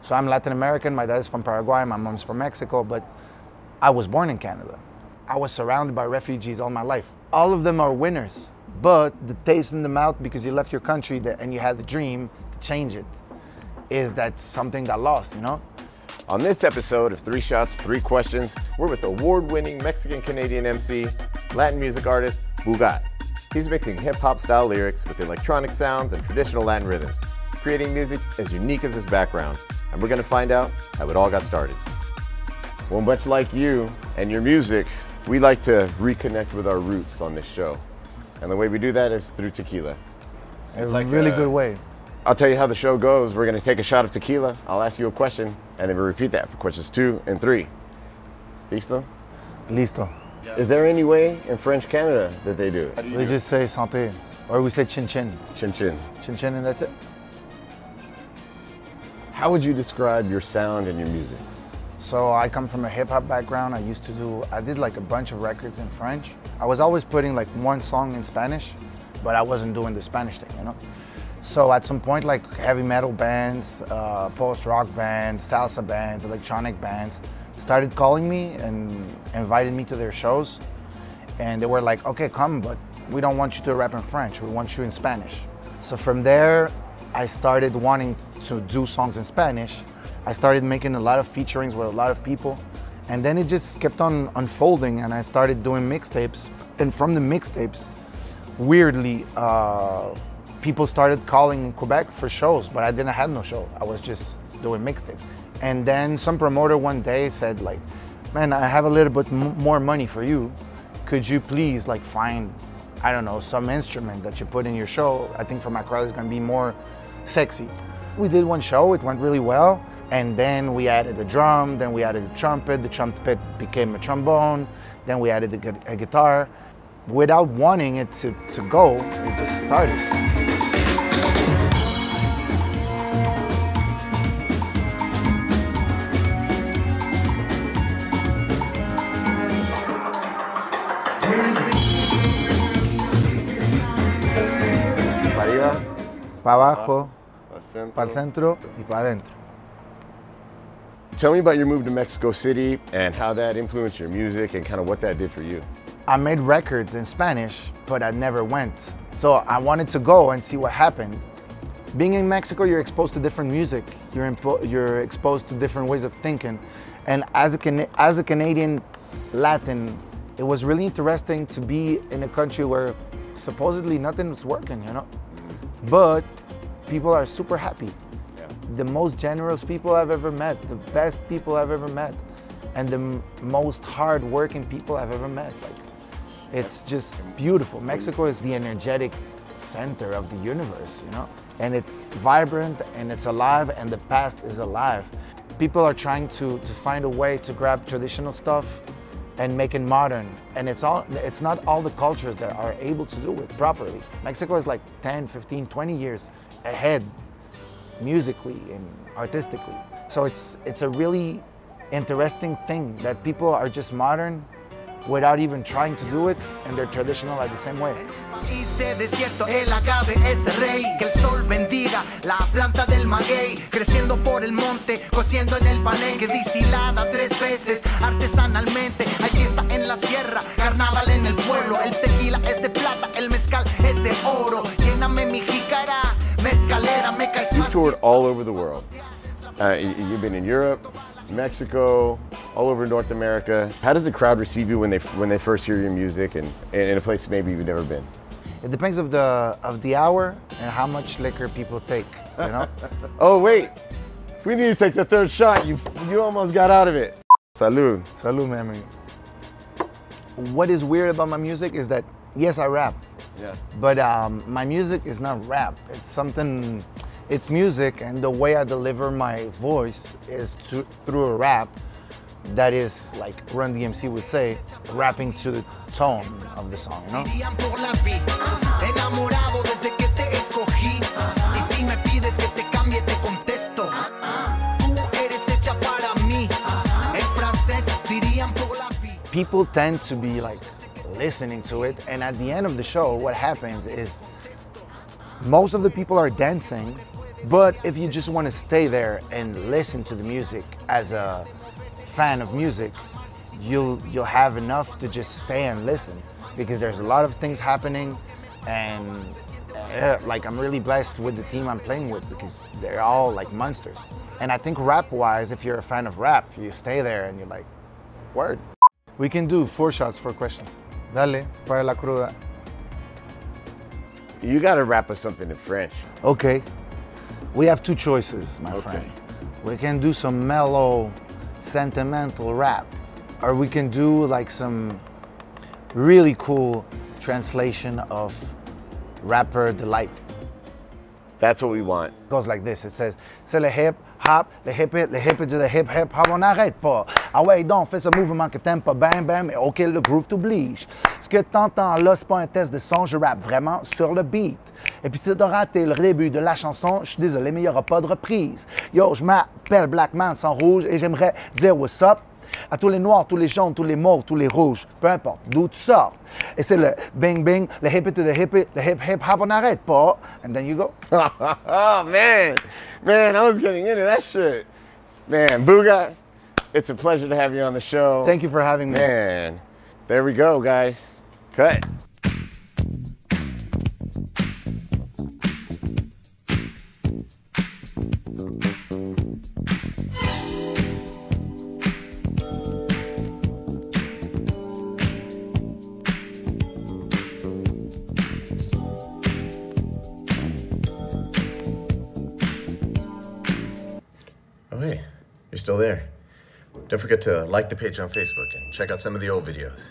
So I'm Latin American, my dad's from Paraguay, my mom's from Mexico, but I was born in Canada. I was surrounded by refugees all my life. All of them are winners, but the taste in the mouth because you left your country and you had the dream to change it, is that something got lost, you know? On this episode of 3 Shots, 3 Questions, we're with award-winning Mexican-Canadian MC, Latin music artist, Boogát. He's mixing hip-hop style lyrics with electronic sounds and traditional Latin rhythms, creating music as unique as his background. And we're gonna find out how it all got started. Well, much like you and your music, we like to reconnect with our roots on this show. And the way we do that is through tequila. It's like a really good way. I'll tell you how the show goes. We're gonna take a shot of tequila. I'll ask you a question, and then we'll repeat that for questions 2 and 3. Listo? Listo. Is there any way in French Canada that they do it? We just say santé, or we say chin chin. Chin chin. Chin chin, and that's it. How would you describe your sound and your music? So I come from a hip hop background. I did like a bunch of records in French. I was always putting like one song in Spanish, but I wasn't doing the Spanish thing, you know? So at some point, like heavy metal bands, post-rock bands, salsa bands, electronic bands started calling me and invited me to their shows. And they were like, okay, come, but we don't want you to rap in French. We want you in Spanish. So from there, I started wanting to do songs in Spanish. I started making a lot of featurings with a lot of people. And then it just kept on unfolding, and I started doing mixtapes. And from the mixtapes, weirdly, people started calling in Quebec for shows, but I didn't have no show. I was just doing mixtapes. And then some promoter one day said like, man, I have a little bit more money for you. Could you please like find, I don't know, some instrument that you put in your show? I think for my crowd is gonna be more sexy. We did one show, it went really well. And then we added a drum, then we added a trumpet. The trumpet became a trombone. Then we added a guitar. Without wanting it to go, it just started. Para arriba, Para abajo, para para el centro y para adentro. Tell me about your move to Mexico City and how that influenced your music and kind of what that did for you. I made records in Spanish, but I never went. So I wanted to go and see what happened. Being in Mexico, you're exposed to different music. You're exposed to different ways of thinking. And as a Canadian Latin, it was really interesting to be in a country where supposedly nothing was working, you know? But people are super happy. The most generous people I've ever met, the best people I've ever met, and the most hard-working people I've ever met. Like, it's just beautiful. Mexico is the energetic center of the universe, you know? And it's vibrant and it's alive, and the past is alive. People are trying to find a way to grab traditional stuff and make it modern. And it's not all the cultures that are able to do it properly. Mexico is like 10, 15, 20 years ahead musically and artistically. So it's a really interesting thing that people are just modern without even trying to do it, and they're traditional at the same way. El agave es rey, que el sol bendiga la planta del maguey, creciendo por el monte, cociendo en el palenque, distilada 3 veces artesanalmente. Hay fiesta en la sierra, carnaval en el pueblo, el tequila es de plata, el mezcal es de oro. Lléname mi jícara, mezcalera, me caes más. You've toured all over the world. You've been in Europe, Mexico, all over North America. How does the crowd receive you when they first hear your music and in a place maybe you've never been? It depends of the hour and how much liquor people take, you know? Oh wait, we need to take the 3rd shot. You almost got out of it. Salud. Salud, mi amigo. What is weird about my music is that, yes, I rap. Yeah. But my music is not rap. It's music, and the way I deliver my voice is through a rap that is, like Run DMC would say, rapping to the tone of the song, you know? People tend to be like listening to it, and at the end of the show, what happens is most of the people are dancing But if you just want to stay there and listen to the music as a fan of music, you'll have enough to just stay and listen, because there's a lot of things happening, and like I'm really blessed with the team I'm playing with, because they're all like monsters. And I think rap-wise, if you're a fan of rap, you stay there and you're like, word. We can do 4 shots, 4 questions. Dale, para la cruda. You gotta rap us something in French. Okay. We have 2 choices, my friend. We can do some mellow, sentimental rap, or we can do like some really cool translation of rapper delight. That's what we want. It goes like this. It says, c'est le hip hop, le hip it de le hip hop, on n'arrête pas. Ah ouais, donc fais ce mouvement que t'aimes pas, bam bam, et ok, le groove t'oblige. Ce que t'entends là, c'est pas un test de son, je rappe vraiment sur le beat. Et puis si t'as raté le début de la chanson, je suis désolé, mais il y aura pas de reprise. Yo, je m'appelle Black Man sans rouge et j'aimerais dire what's up à tous les noirs, tous les jaunes, tous les mauves, tous les rouges, peu importe d'où tu sors. Et c'est le bing bing, le hip it to the hip it, le hip hip hop on n'arrête pas. And then you go. Oh man, I was getting into that shit. Man, Boogát, it's a pleasure to have you on the show. Thank you for having me. Man, there we go, guys. Cut. Oh, hey, you're still there. Don't forget to like the page on Facebook and check out some of the old videos.